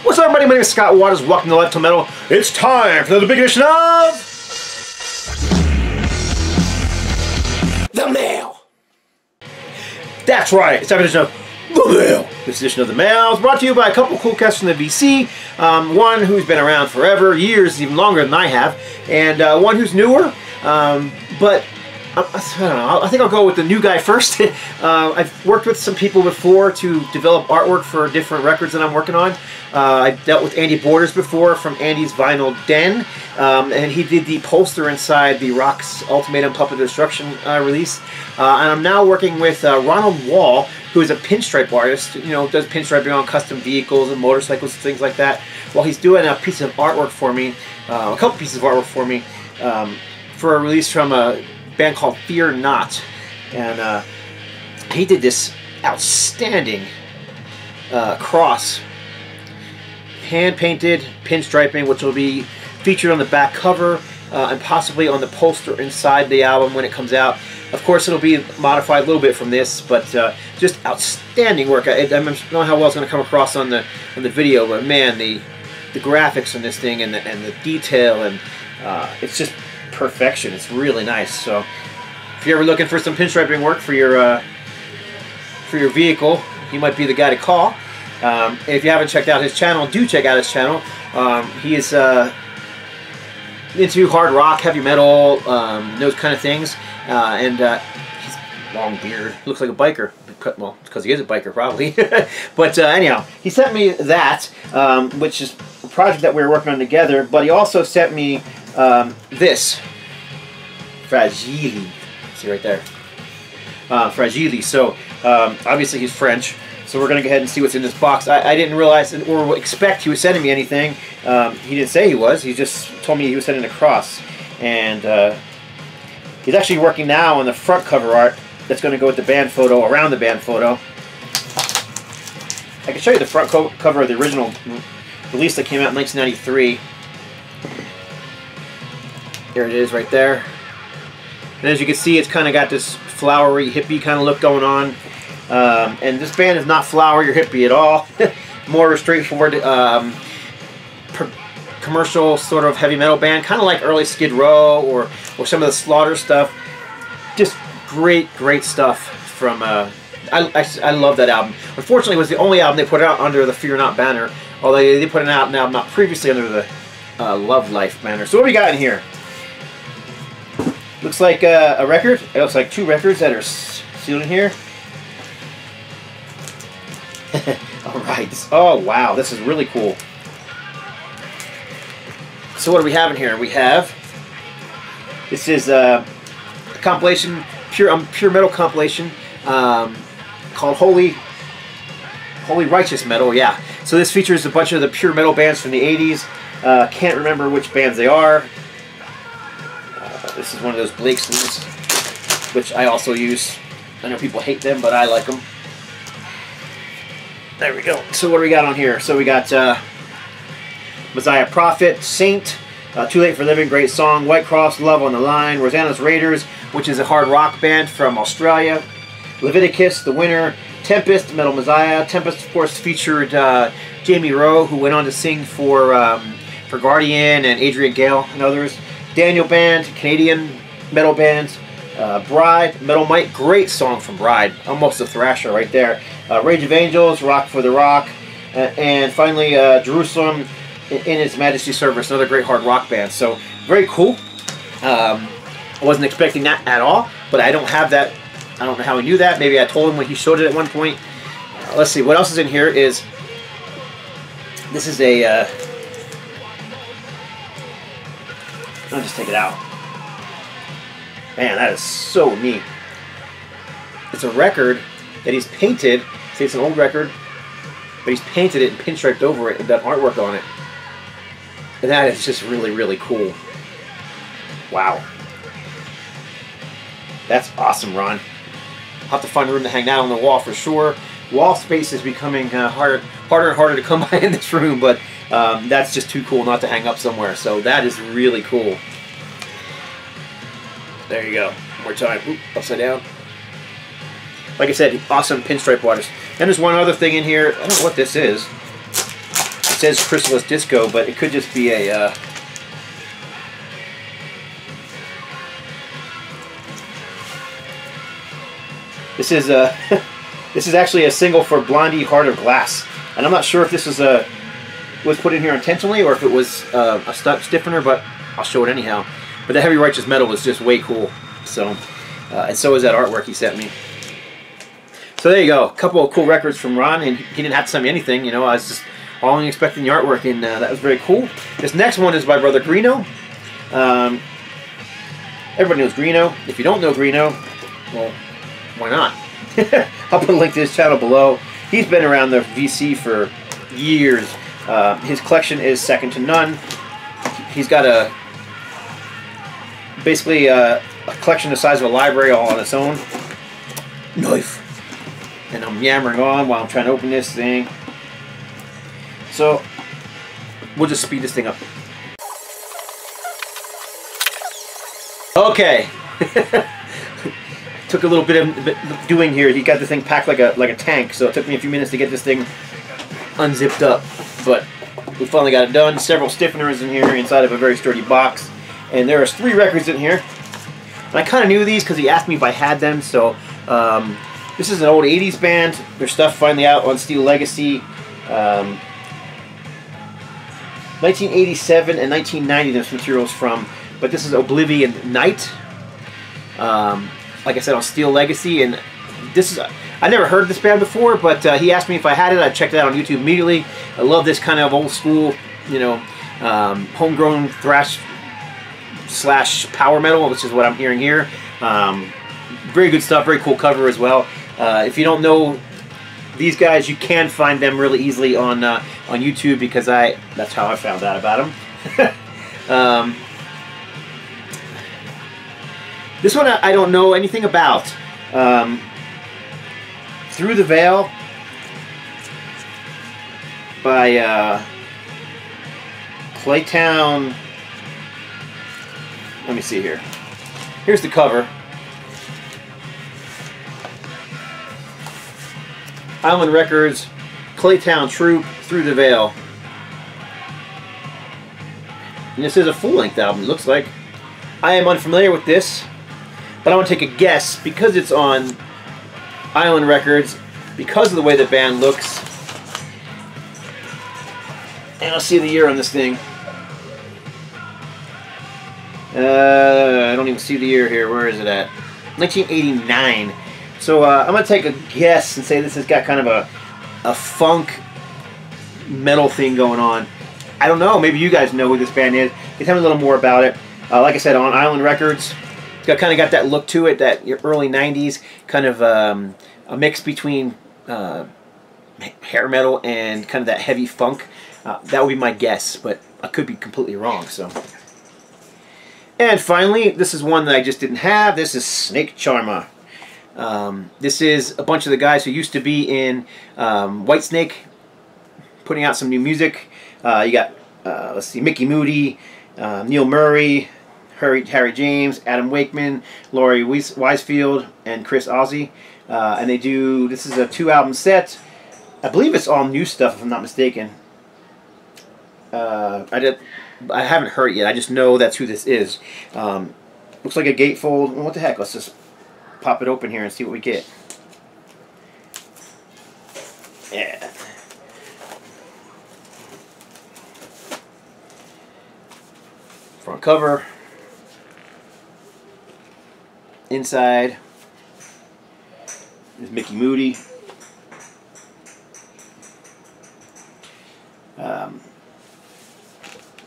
What's up, everybody? My name is Scott Waters. Welcome to Life to Metal. It's time for the big edition of The Mail. That's right. It's time for the edition of The Mail. This edition of The Mail is brought to you by a couple cool cats from the VC. One who's been around forever, years, even longer than I have, and one who's newer, but I don't know. I think I'll go with the new guy first. I've worked with some people before to develop artwork for different records that I'm working on. I dealt with Andy Borders before from Andy's Vinyl Den, and he did the poster inside the Rock's Ultimatum Puppet Destruction release. And I'm now working with Ronald Wall, who is a pinstripe artist. You know, does pinstriping on custom vehicles and motorcycles and things like that. Well, he's doing a piece of artwork for me, a couple pieces of artwork for me, for a release from a band called Fear Not, and he did this outstanding cross, hand-painted pinstriping, which will be featured on the back cover and possibly on the poster inside the album when it comes out. Of course, it'll be modified a little bit from this, but just outstanding work. I don't know how well it's going to come across on the video, but man, the graphics on this thing and the detail, and it's just perfection. It's really nice. So if you're ever looking for some pinstriping work for your vehicle, he might be the guy to call. And if you haven't checked out his channel, do check out his channel. He is into hard rock, heavy metal, those kind of things, and he's long beard, looks like a biker. Well, because he is a biker probably. But anyhow, he sent me that, which is a project that we were working on together, but he also sent me this Fragile. See right there, Fragile. So obviously he's French, so we're gonna go ahead and see what's in this box. I didn't realize or expect he was sending me anything. He didn't say he was. He just told me he was sending a cross, and he's actually working now on the front cover art that's going to go with the band photo, around the band photo. I can show you the front cover of the original release that came out in 1993. There it is right there. And as you can see, it's kind of got this flowery, hippie kind of look going on. And this band is not flowery or hippie at all. More straightforward, commercial sort of heavy metal band, kind of like early Skid Row or some of the Slaughter stuff. Just great stuff from. I love that album. Unfortunately, it was the only album they put out under the Fear Not banner. Although they put it out an album not previously under the Love Life banner. So what do we got in here? Looks like a record. It looks like two records that are sealed in here. Alright. Oh, wow. This is really cool. So what do we have in here? We have... This is a compilation, pure metal compilation, called Holy Righteous Metal, yeah. So this features a bunch of the pure metal bands from the 80s. Can't remember which bands they are. This is one of those Blake sleeves, which I also use. I know people hate them, but I like them. There we go. So what do we got on here? So we got Messiah Prophet, Saint, Too Late for Living, great song, White Cross, Love on the Line, Rosanna's Raiders, which is a hard rock band from Australia, Leviticus, The Winner, Tempest, Metal Messiah. Tempest, of course, featured Jamie Rowe, who went on to sing for Guardian and Adrian Gale and others. Daniel Band, Canadian metal bands. Bride, Metal Mite, great song from Bride, almost a thrasher right there. Rage of Angels, Rock for the Rock, and finally Jerusalem in His Majesty's Service, another great hard rock band. So very cool. I wasn't expecting that at all, but I don't have that. I don't know how he knew that. Maybe I told him when he showed it at one point. Let's see what else is in here. This is a I'll just take it out. Man, that is so neat. It's a record that he's painted. See, it's an old record, but he's painted it and pinstriped over it and done artwork on it. And that is just really cool. Wow. That's awesome, Ron. I'll have to find room to hang that on the wall for sure. Wall space is becoming harder and harder to come by in this room, but that's just too cool not to hang up somewhere. So that is really cool. There you go. One more time. Oop, upside down. Like I said, awesome pinstripe waters. And there's one other thing in here. I don't know what this is. says Chrysalis Disco, but it could just be a... This is this is actually a single for Blondie Heart of Glass, and I'm not sure if this was put in here intentionally or if it was a stiffener, but I'll show it anyhow. But the Heavy Righteous Metal is just way cool. So, and so is that artwork he sent me. So there you go, a couple of cool records from Ron, and he didn't have to send me anything. You know, I was just only expecting the artwork, and that was very cool. This next one is by brother Greeno. Everybody knows Greeno. If you don't know Greeno, well, why not? I'll put a link to his channel below. He's been around the VC for years. His collection is second to none. He's got basically a collection the size of a library all on its own. Knife. And I'm yammering on while I'm trying to open this thing. So, we'll just speed this thing up. Okay. Took a little bit of doing here. He got this thing packed like a tank, so it took me a few minutes to get this thing unzipped up. But we finally got it done. Several stiffeners in here inside of a very sturdy box. And there are 3 records in here. And I kind of knew these because he asked me if I had them, so... this is an old 80s band. Their stuff finally out on Steel Legacy. 1987 and 1990 this material's from. But this is Oblivion Night. Like I said, on Steel Legacy. And this is... I never heard of this band before, but he asked me if I had it. I checked it out on YouTube immediately. I love this kind of old school, you know, homegrown thrash / power metal, which is what I'm hearing here. Very good stuff, very cool cover as well. If you don't know these guys, you can find them really easily on YouTube because that's how I found out about them. This one I don't know anything about. Through the Veil by Claytown. Let me see here. Here's the cover. Island Records, Claytown Troop, Through the Veil. And this is a full-length album, it looks like. I am unfamiliar with this, but I want to take a guess, because it's on Island Records, because of the way the band looks. And I'll see the year on this thing. I don't even see the year here. Where is it at? 1989. So I'm going to take a guess and say this has got kind of a funk metal thing going on. I don't know. Maybe you guys know who this band is. You tell me a little more about it. Like I said, on Island Records, it's kind of got that look to it, that early 90s, kind of a mix between hair metal and kind of that heavy funk. That would be my guess, but I could be completely wrong. So. And finally, this is one that I just didn't have. This is Snake Charmer. This is a bunch of the guys who used to be in Whitesnake, putting out some new music. You got, let's see, Mickey Moody, Neil Murray, Harry James, Adam Wakeman, Laurie Wisefield, and Chris Ozzie. And they do, this is a 2-album set. I believe it's all new stuff, if I'm not mistaken. I haven't heard it yet. I just know that's who this is. Looks like a gatefold. What the heck? Let's just pop it open here and see what we get. Yeah. Front cover. Inside is Mickey Moody.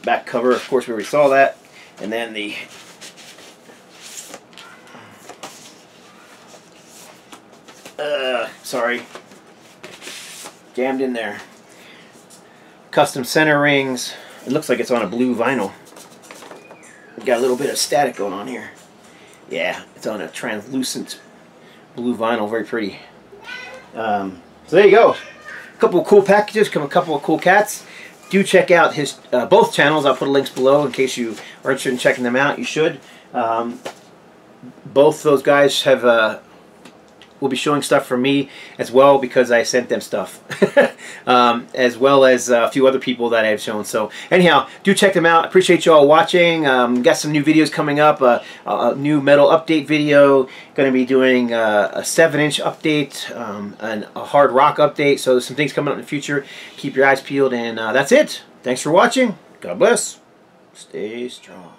Back cover, of course, we already saw that. And then the sorry, jammed in there. Custom center rings. It looks like it's on a blue vinyl. Got a little bit of static going on here. Yeah, it's on a translucent blue vinyl, very pretty. So there you go. A couple of cool packages, a couple of cool cats. Do check out his both channels. I'll put links below in case you are interested in checking them out. You should. Both those guys have will be showing stuff from me as well because I sent them stuff, as well as a few other people that I've shown. So anyhow, do check them out. Appreciate you all watching. Got some new videos coming up. A new metal update video. Going to be doing a 7-inch update and a hard rock update. So there's some things coming up in the future. Keep your eyes peeled, and that's it. Thanks for watching. God bless. Stay strong.